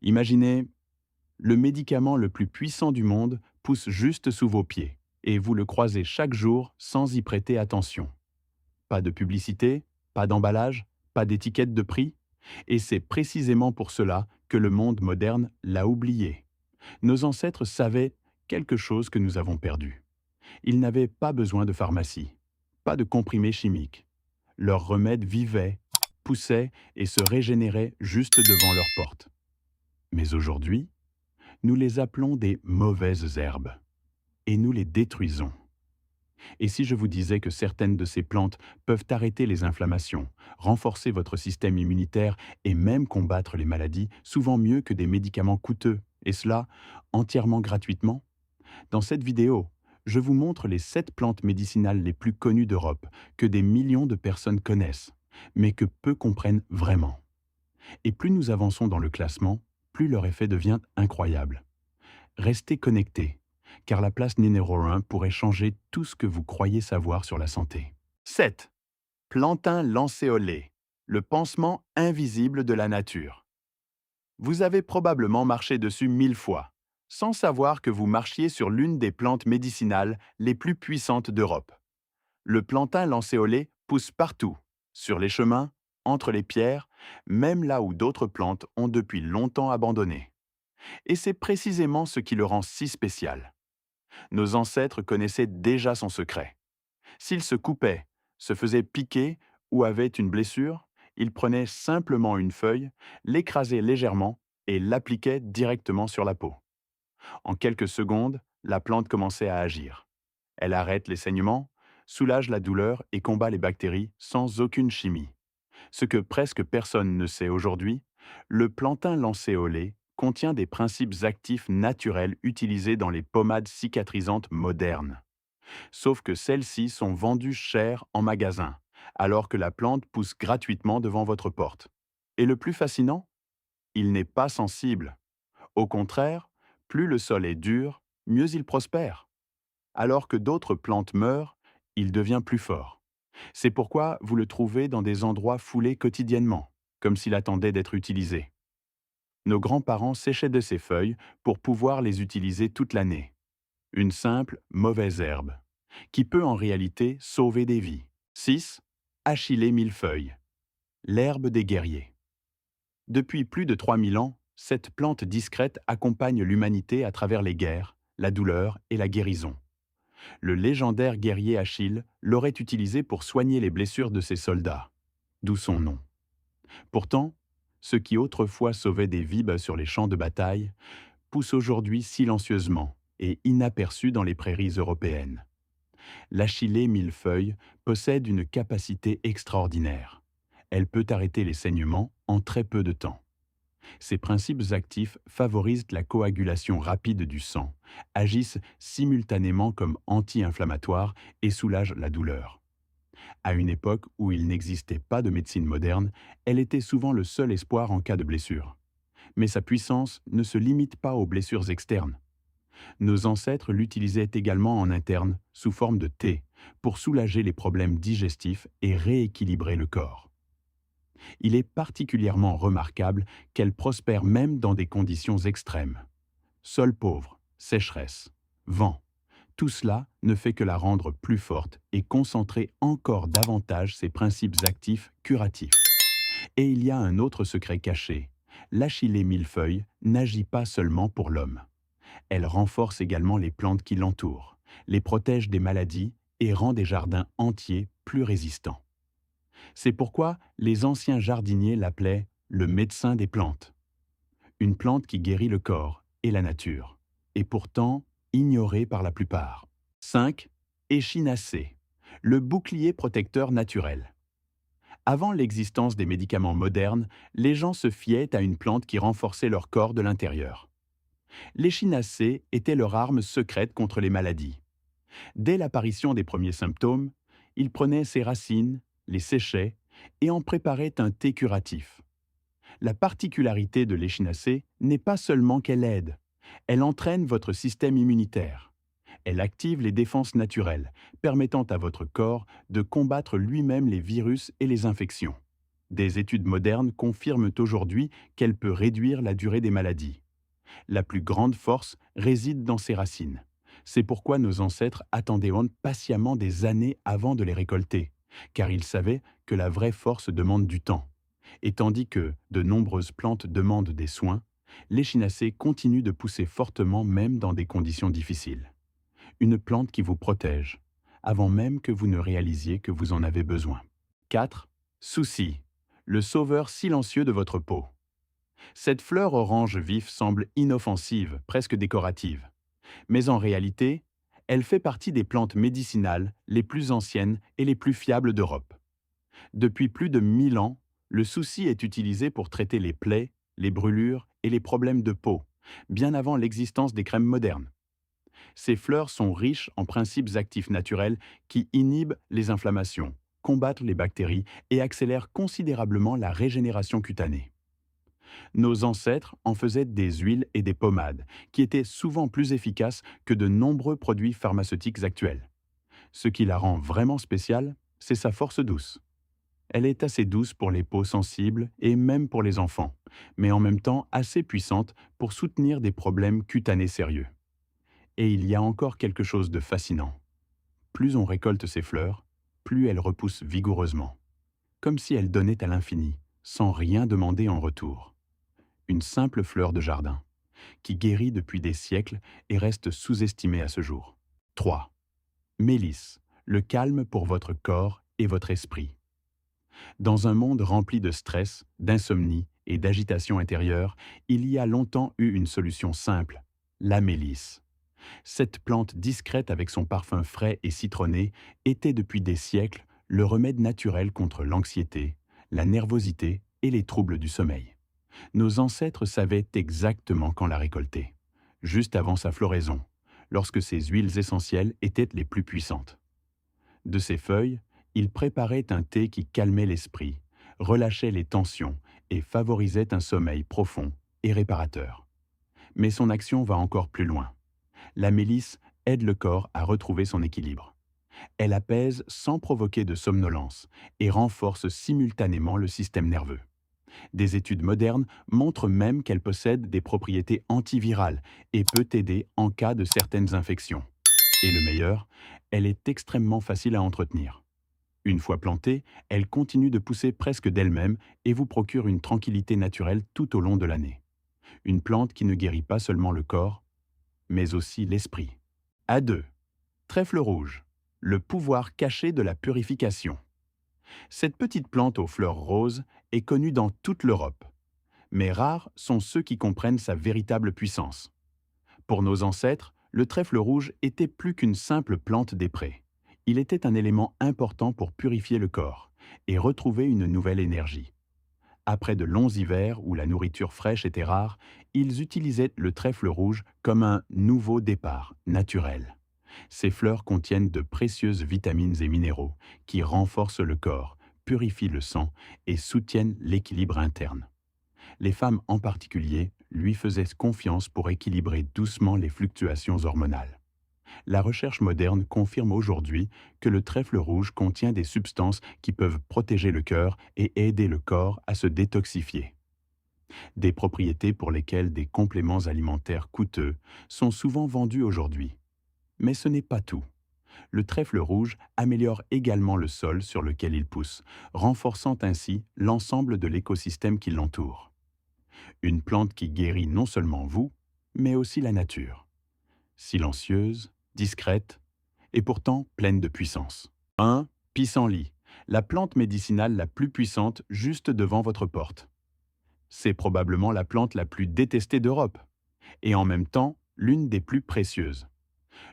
Imaginez, le médicament le plus puissant du monde pousse juste sous vos pieds, et vous le croisez chaque jour sans y prêter attention. Pas de publicité, pas d'emballage, pas d'étiquette de prix, et c'est précisément pour cela que le monde moderne l'a oublié. Nos ancêtres savaient quelque chose que nous avons perdu. Ils n'avaient pas besoin de pharmacie, pas de comprimés chimiques. Leurs remèdes vivaient, poussaient et se régénéraient juste devant leur porte. Mais aujourd'hui, nous les appelons des mauvaises herbes et nous les détruisons. Et si je vous disais que certaines de ces plantes peuvent arrêter les inflammations, renforcer votre système immunitaire et même combattre les maladies, souvent mieux que des médicaments coûteux, et cela entièrement gratuitement? Dans cette vidéo, je vous montre les 7 plantes médicinales les plus connues d'Europe, que des millions de personnes connaissent, mais que peu comprennent vraiment. Et plus nous avançons dans le classement, plus leur effet devient incroyable. Restez connectés, car la place numéro 1 pourrait changer tout ce que vous croyez savoir sur la santé. 7. Plantain lancéolé, le pansement invisible de la nature. Vous avez probablement marché dessus 1000 fois, sans savoir que vous marchiez sur l'une des plantes médicinales les plus puissantes d'Europe. Le plantain lancéolé pousse partout, sur les chemins, entre les pierres, même là où d'autres plantes ont depuis longtemps abandonné. Et c'est précisément ce qui le rend si spécial. Nos ancêtres connaissaient déjà son secret. S'ils se coupaient, se faisaient piquer ou avaient une blessure, ils prenaient simplement une feuille, l'écrasaient légèrement et l'appliquaient directement sur la peau. En quelques secondes, la plante commençait à agir. Elle arrête les saignements, soulage la douleur et combat les bactéries sans aucune chimie. Ce que presque personne ne sait aujourd'hui, le plantain lancéolé contient des principes actifs naturels utilisés dans les pommades cicatrisantes modernes. Sauf que celles-ci sont vendues chères en magasin, alors que la plante pousse gratuitement devant votre porte. Et le plus fascinant, il n'est pas sensible. Au contraire, plus le sol est dur, mieux il prospère. Alors que d'autres plantes meurent, il devient plus fort. C'est pourquoi vous le trouvez dans des endroits foulés quotidiennement, comme s'il attendait d'être utilisé. Nos grands-parents séchaient de ces feuilles pour pouvoir les utiliser toute l'année. Une simple mauvaise herbe, qui peut en réalité sauver des vies. 6. Achillée millefeuille, l'herbe des guerriers. Depuis plus de 3000 ans, cette plante discrète accompagne l'humanité à travers les guerres, la douleur et la guérison. Le légendaire guerrier Achille l'aurait utilisé pour soigner les blessures de ses soldats, d'où son nom. Pourtant, ce qui autrefois sauvait des vies sur les champs de bataille pousse aujourd'hui silencieusement et inaperçu dans les prairies européennes. L'achillée millefeuille possède une capacité extraordinaire. Elle peut arrêter les saignements en très peu de temps. Ces principes actifs favorisent la coagulation rapide du sang, agissent simultanément comme anti-inflammatoires et soulagent la douleur. À une époque où il n'existait pas de médecine moderne, elle était souvent le seul espoir en cas de blessure. Mais sa puissance ne se limite pas aux blessures externes. Nos ancêtres l'utilisaient également en interne, sous forme de thé, pour soulager les problèmes digestifs et rééquilibrer le corps. Il est particulièrement remarquable qu'elle prospère même dans des conditions extrêmes. Sol pauvre, sécheresse, vent, tout cela ne fait que la rendre plus forte et concentrer encore davantage ses principes actifs curatifs. Et il y a un autre secret caché. L'achillée millefeuille n'agit pas seulement pour l'homme. Elle renforce également les plantes qui l'entourent, les protège des maladies et rend des jardins entiers plus résistants. C'est pourquoi les anciens jardiniers l'appelaient le médecin des plantes, une plante qui guérit le corps et la nature, et pourtant ignorée par la plupart. 5. Échinacée, le bouclier protecteur naturel. Avant l'existence des médicaments modernes, les gens se fiaient à une plante qui renforçait leur corps de l'intérieur. L'échinacée était leur arme secrète contre les maladies. Dès l'apparition des premiers symptômes, ils prenaient ses racines, les séchaient et en préparaient un thé curatif. La particularité de l'échinacée n'est pas seulement qu'elle aide, elle entraîne votre système immunitaire. Elle active les défenses naturelles, permettant à votre corps de combattre lui-même les virus et les infections. Des études modernes confirment aujourd'hui qu'elle peut réduire la durée des maladies. La plus grande force réside dans ses racines. C'est pourquoi nos ancêtres attendaient patiemment des années avant de les récolter, car ils savaient que la vraie force demande du temps. Et tandis que de nombreuses plantes demandent des soins, l'échinacée continue de pousser fortement même dans des conditions difficiles. Une plante qui vous protège, avant même que vous ne réalisiez que vous en avez besoin. 4. Souci, le sauveur silencieux de votre peau. Cette fleur orange vif semble inoffensive, presque décorative. Mais en réalité, elle fait partie des plantes médicinales les plus anciennes et les plus fiables d'Europe. Depuis plus de 1000 ans, le souci est utilisé pour traiter les plaies, les brûlures et les problèmes de peau, bien avant l'existence des crèmes modernes. Ces fleurs sont riches en principes actifs naturels qui inhibent les inflammations, combattent les bactéries et accélèrent considérablement la régénération cutanée. Nos ancêtres en faisaient des huiles et des pommades, qui étaient souvent plus efficaces que de nombreux produits pharmaceutiques actuels. Ce qui la rend vraiment spéciale, c'est sa force douce. Elle est assez douce pour les peaux sensibles et même pour les enfants, mais en même temps assez puissante pour soutenir des problèmes cutanés sérieux. Et il y a encore quelque chose de fascinant. Plus on récolte ces fleurs, plus elles repoussent vigoureusement, comme si elles donnaient à l'infini, sans rien demander en retour. Une simple fleur de jardin, qui guérit depuis des siècles et reste sous-estimée à ce jour. 3. Mélisse, le calme pour votre corps et votre esprit. Dans un monde rempli de stress, d'insomnie et d'agitation intérieure, il y a longtemps eu une solution simple, la mélisse. Cette plante discrète avec son parfum frais et citronné était depuis des siècles le remède naturel contre l'anxiété, la nervosité et les troubles du sommeil. Nos ancêtres savaient exactement quand la récolter, juste avant sa floraison, lorsque ses huiles essentielles étaient les plus puissantes. De ces feuilles, ils préparaient un thé qui calmait l'esprit, relâchait les tensions et favorisait un sommeil profond et réparateur. Mais son action va encore plus loin. La mélisse aide le corps à retrouver son équilibre. Elle apaise sans provoquer de somnolence et renforce simultanément le système nerveux. Des études modernes montrent même qu'elle possède des propriétés antivirales et peut aider en cas de certaines infections. Et le meilleur, elle est extrêmement facile à entretenir. Une fois plantée, elle continue de pousser presque d'elle-même et vous procure une tranquillité naturelle tout au long de l'année. Une plante qui ne guérit pas seulement le corps, mais aussi l'esprit. À 2. Trèfle rouge, le pouvoir caché de la purification. Cette petite plante aux fleurs roses est connue dans toute l'Europe, mais rares sont ceux qui comprennent sa véritable puissance. Pour nos ancêtres, le trèfle rouge était plus qu'une simple plante des prés. Il était un élément important pour purifier le corps et retrouver une nouvelle énergie. Après de longs hivers où la nourriture fraîche était rare, ils utilisaient le trèfle rouge comme un nouveau départ naturel. Ces fleurs contiennent de précieuses vitamines et minéraux qui renforcent le corps, purifient le sang et soutiennent l'équilibre interne. Les femmes en particulier lui faisaient confiance pour équilibrer doucement les fluctuations hormonales. La recherche moderne confirme aujourd'hui que le trèfle rouge contient des substances qui peuvent protéger le cœur et aider le corps à se détoxifier. Des propriétés pour lesquelles des compléments alimentaires coûteux sont souvent vendus aujourd'hui. Mais ce n'est pas tout. Le trèfle rouge améliore également le sol sur lequel il pousse, renforçant ainsi l'ensemble de l'écosystème qui l'entoure. Une plante qui guérit non seulement vous, mais aussi la nature. Silencieuse, discrète, et pourtant pleine de puissance. 1. Pissenlit, la plante médicinale la plus puissante juste devant votre porte. C'est probablement la plante la plus détestée d'Europe, et en même temps l'une des plus précieuses.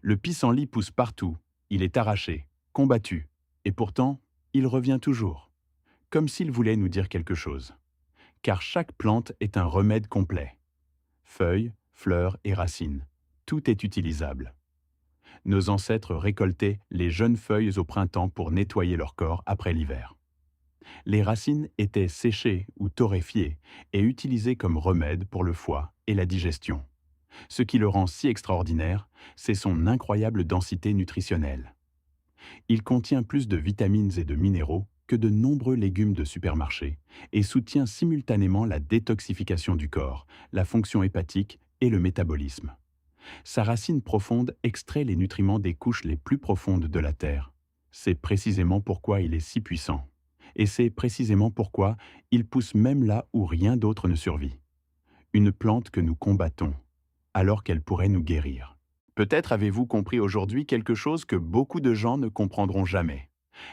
Le pissenlit pousse partout, il est arraché, combattu, et pourtant, il revient toujours, comme s'il voulait nous dire quelque chose. Car chaque plante est un remède complet. Feuilles, fleurs et racines, tout est utilisable. Nos ancêtres récoltaient les jeunes feuilles au printemps pour nettoyer leur corps après l'hiver. Les racines étaient séchées ou torréfiées et utilisées comme remède pour le foie et la digestion. Ce qui le rend si extraordinaire, c'est son incroyable densité nutritionnelle. Il contient plus de vitamines et de minéraux que de nombreux légumes de supermarché et soutient simultanément la détoxification du corps, la fonction hépatique et le métabolisme. Sa racine profonde extrait les nutriments des couches les plus profondes de la Terre. C'est précisément pourquoi il est si puissant. Et c'est précisément pourquoi il pousse même là où rien d'autre ne survit. Une plante que nous combattons, alors qu'elle pourrait nous guérir. Peut-être avez-vous compris aujourd'hui quelque chose que beaucoup de gens ne comprendront jamais.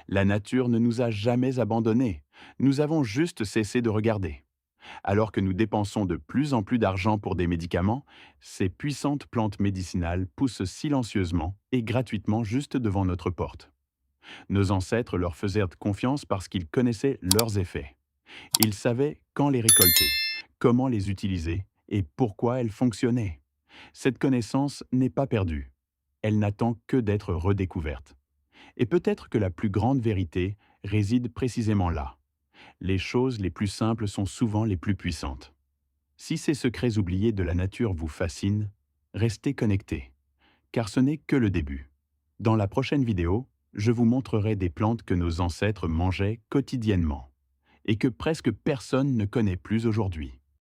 La nature ne nous a jamais abandonnés. Nous avons juste cessé de regarder. Alors que nous dépensons de plus en plus d'argent pour des médicaments, ces puissantes plantes médicinales poussent silencieusement et gratuitement juste devant notre porte. Nos ancêtres leur faisaient confiance parce qu'ils connaissaient leurs effets. Ils savaient quand les récolter, comment les utiliser et pourquoi elles fonctionnaient. Cette connaissance n'est pas perdue. Elle n'attend que d'être redécouverte. Et peut-être que la plus grande vérité réside précisément là. Les choses les plus simples sont souvent les plus puissantes. Si ces secrets oubliés de la nature vous fascinent, restez connectés, car ce n'est que le début. Dans la prochaine vidéo, je vous montrerai des plantes que nos ancêtres mangeaient quotidiennement et que presque personne ne connaît plus aujourd'hui.